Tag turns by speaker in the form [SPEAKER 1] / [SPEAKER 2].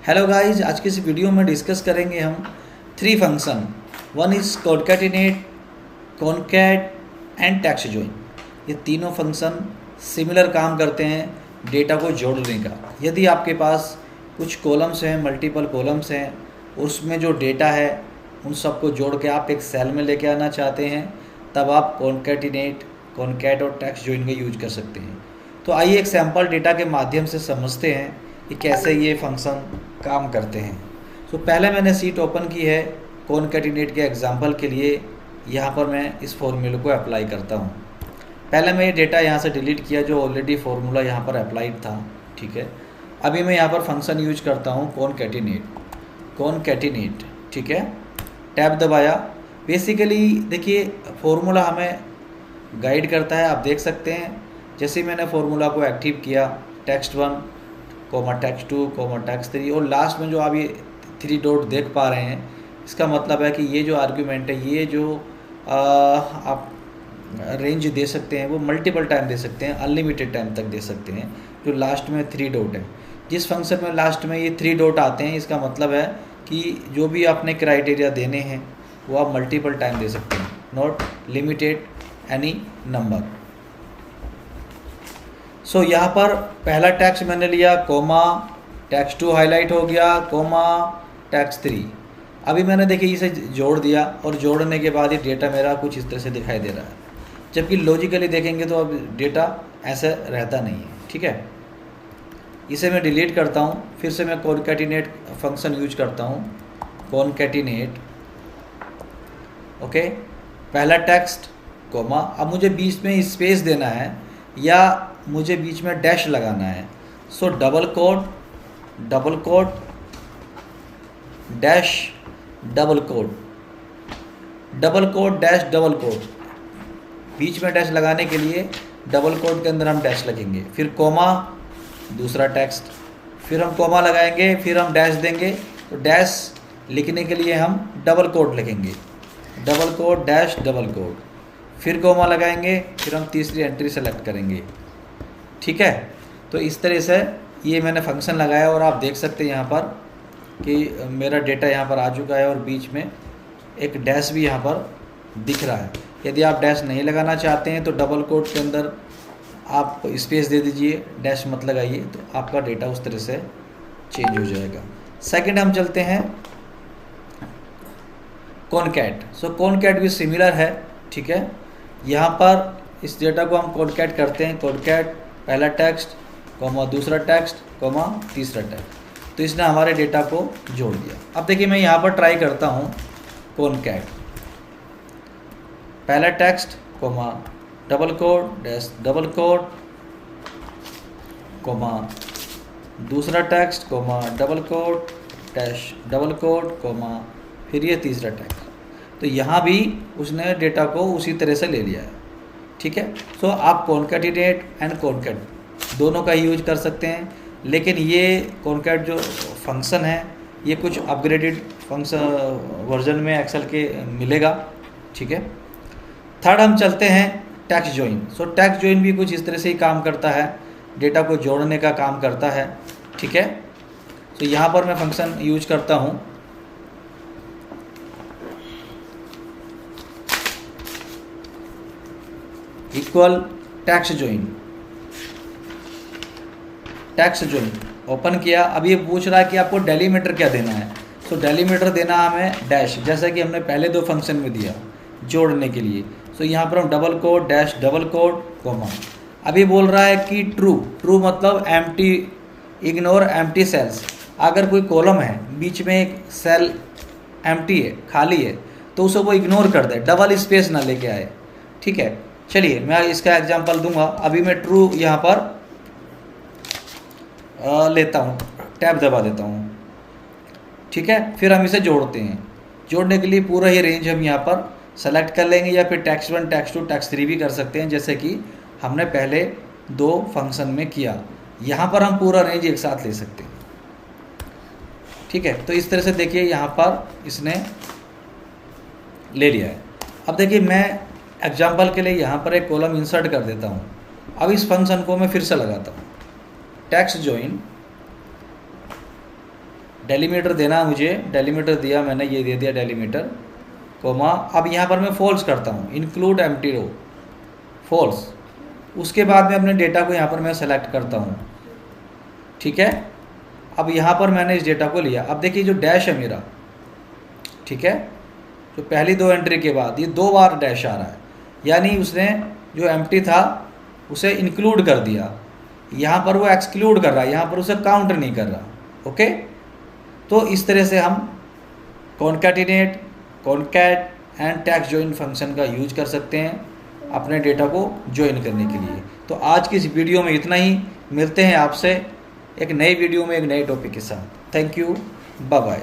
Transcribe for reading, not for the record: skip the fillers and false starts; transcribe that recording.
[SPEAKER 1] Hello guys, आज की इस वीडियो में डिस्कस करेंगे हम 3 function. One is concatenate, concat and text join. ये तीनों फंक्शन सिमिलर काम करते हैं डेटा को जोड़ने का। यदि आपके पास कुछ कॉलम्स हैं, मल्टीपल कॉलम्स हैं, उसमें जो डेटा है उन सबको जोड़ के आप एक सेल में लेके आना चाहते हैं, तब आप कॉनकैटिनेट, कॉनकैट और टेक्स्ट जॉइन का यूज कर सकते हैं। तो आइए एक सैम्पल डेटा के माध्यम से समझते हैं कि कैसे ये फंक्शन काम करते हैं। तो पहले मैंने सीट ओपन की है कॉनकैटिनेट के एग्जांपल के लिए। यहाँ पर मैं इस फॉर्मूले को अप्लाई करता हूँ। पहले मैं ये डेटा यहाँ से डिलीट किया जो ऑलरेडी फार्मूला यहाँ पर अप्लाइड था, ठीक है। अभी मैं यहाँ पर फंक्शन यूज करता हूँ कॉनकैटिनेट, ठीक है। टैब दबाया। बेसिकली देखिए फार्मूला हमें गाइड करता है, आप देख सकते हैं। जैसे ही मैंने फार्मूला को एक्टिव किया, टेक्स्ट 1, टेक्स्ट 2, टेक्स्ट 3, और लास्ट में जो आप ये 3 डॉट देख पा रहे हैं, इसका मतलब है कि ये जो आर्ग्यूमेंट है, ये जो आप रेंज दे सकते हैं वो मल्टीपल टाइम दे सकते हैं, अनलिमिटेड टाइम तक दे सकते हैं। जो लास्ट में 3 डॉट है, जिस फंक्शन में लास्ट में ये 3 डॉट आते हैं, इसका मतलब है कि जो भी आपने क्राइटेरिया देने हैं वो आप मल्टीपल टाइम दे सकते हैं, नॉट लिमिटेड एनी नंबर। सो यहाँ पर पहला टेक्स्ट मैंने लिया, कोमा, टेक्स्ट 2 हाईलाइट हो गया, कोमा, टेक्स्ट 3। अभी मैंने देखिए इसे जोड़ दिया, और जोड़ने के बाद ये डेटा मेरा कुछ इस तरह से दिखाई दे रहा है। जबकि लॉजिकली देखेंगे तो अब डेटा ऐसे रहता नहीं है, ठीक है। इसे मैं डिलीट करता हूँ, फिर से मैं कॉनकैटिनेट फंक्शन यूज करता हूँ, कॉनकैटिनेट, ओके। पहला टेक्स्ट, कोमा। अब मुझे बीच में स्पेस देना है या मुझे बीच में डैश लगाना है। So double quote dash double quote dash double quote. बीच में डैश लगाने के लिए डबल कोट के अंदर हम डैश लगेंगे, फिर कोमा, दूसरा टेक्स्ट, फिर हम कोमा लगाएंगे, फिर हम डैश देंगे। तो डैश लिखने के लिए हम डबल कोट लिखेंगे, double quote dash double quote, फिर कोमा लगाएंगे, फिर हम तीसरी एंट्री सेलेक्ट करेंगे, ठीक है। तो इस तरह से ये मैंने फंक्शन लगाया, और आप देख सकते हैं यहाँ पर कि मेरा डेटा यहाँ पर आ चुका है, और बीच में एक डैश भी यहाँ पर दिख रहा है। यदि आप डैश नहीं लगाना चाहते हैं तो डबल कोट के अंदर आप स्पेस दे दीजिए, डैश मत लगाइए, तो आपका डेटा उस तरह से चेंज हो जाएगा। सेकंड हम चलते हैं कॉनकैट। सो कॉनकैट भी सिमिलर है, ठीक है। यहाँ पर इस डेटा को हम कॉनकैट करते हैं, कॉनकैट, पहला टेक्स्ट, कोमा, दूसरा टेक्स्ट, कोमा, तीसरा टेक्स्ट। तो इसने हमारे डेटा को जोड़ दिया। अब देखिए मैं यहाँ पर ट्राई करता हूँ कॉनकैट, पहला text, comma, double quote dash double quote, comma, दूसरा text, comma, double quote dash double quote, comma, फिर ये तीसरा टेक्स्ट। तो यहाँ भी उसने डेटा को उसी तरह से ले लिया है, ठीक है। सो आप कॉनकैटिनेट एंड कॉनकैट दोनों का यूज कर सकते हैं, लेकिन ये कॉनकैट जो फंक्शन है ये कुछ अपग्रेडेड फंक्शन वर्जन में एक्सेल के मिलेगा, ठीक है। थर्ड हम चलते हैं टेक्स्ट जॉइन। सो टेक्स्ट जॉइन भी कुछ इस तरह से ही काम करता है, डेटा को जोड़ने का काम करता है, ठीक है। तो यहाँ पर मैं फंक्शन यूज करता हूँ इक्वल टेक्स्ट जॉइन ओपन किया। अब ये पूछ रहा है कि आपको डेलीमीटर क्या देना है। सो डेलीमीटर देना हमें डैश, जैसा कि हमने पहले 2 फंक्शन में दिया जोड़ने के लिए। सो यहाँ पर हम double quote dash double quote, comma. अभी बोल रहा है कि ट्रू मतलब एम्प्टी, इग्नोर एम्प्टी सेल्स। अगर कोई कॉलम है, बीच में एक सेल एम्प्टी है, खाली है, तो उसे वो इग्नोर कर दे, डबल स्पेस ना लेके आए, ठीक है। चलिए मैं इसका एग्जांपल दूंगा। अभी मैं ट्रू यहाँ पर लेता हूँ, टैब दबा देता हूँ, ठीक है। फिर हम इसे जोड़ते हैं। जोड़ने के लिए पूरा ही रेंज हम यहाँ पर सेलेक्ट कर लेंगे, या फिर टेक्स्ट 1, टेक्स्ट 2, टेक्स्ट 3 भी कर सकते हैं, जैसे कि हमने पहले 2 फंक्शन में किया। यहाँ पर हम पूरा रेंज एक साथ ले सकते हैं, ठीक है। तो इस तरह से देखिए यहाँ पर इसने ले लिया है। अब देखिए मैं एग्जाम्पल के लिए यहाँ पर एक कॉलम इंसर्ट कर देता हूँ। अब इस फंक्शन को मैं फिर से लगाता हूँ, टेक्स्ट जॉइन डेलीमीटर देना मुझे, डेलीमीटर दिया मैंने, ये दे दिया डेलीमीटर, कोमा। अब यहाँ पर मैं फॉल्स करता हूँ, इंक्लूड एम्प्टी रो, फॉल्स। उसके बाद में अपने डेटा को यहाँ पर मैं सेलेक्ट करता हूँ, ठीक है। अब यहाँ पर मैंने इस डेटा को लिया। अब देखिए जो डैश है मेरा, ठीक है, जो पहली 2 एंट्री के बाद ये 2 बार डैश आ रहा है, यानी उसने जो एम्प्टी था उसे इंक्लूड कर दिया, यहाँ पर वो एक्सक्लूड कर रहा है, यहाँ पर उसे काउंट नहीं कर रहा। ओके, तो इस तरह से हम concatenate, concat and tax join function का यूज कर सकते हैं अपने डेटा को ज्वाइन करने के लिए। तो आज की इस वीडियो में इतना ही, मिलते हैं आपसे एक नई वीडियो में एक नए टॉपिक के साथ। Thank you, bye bye.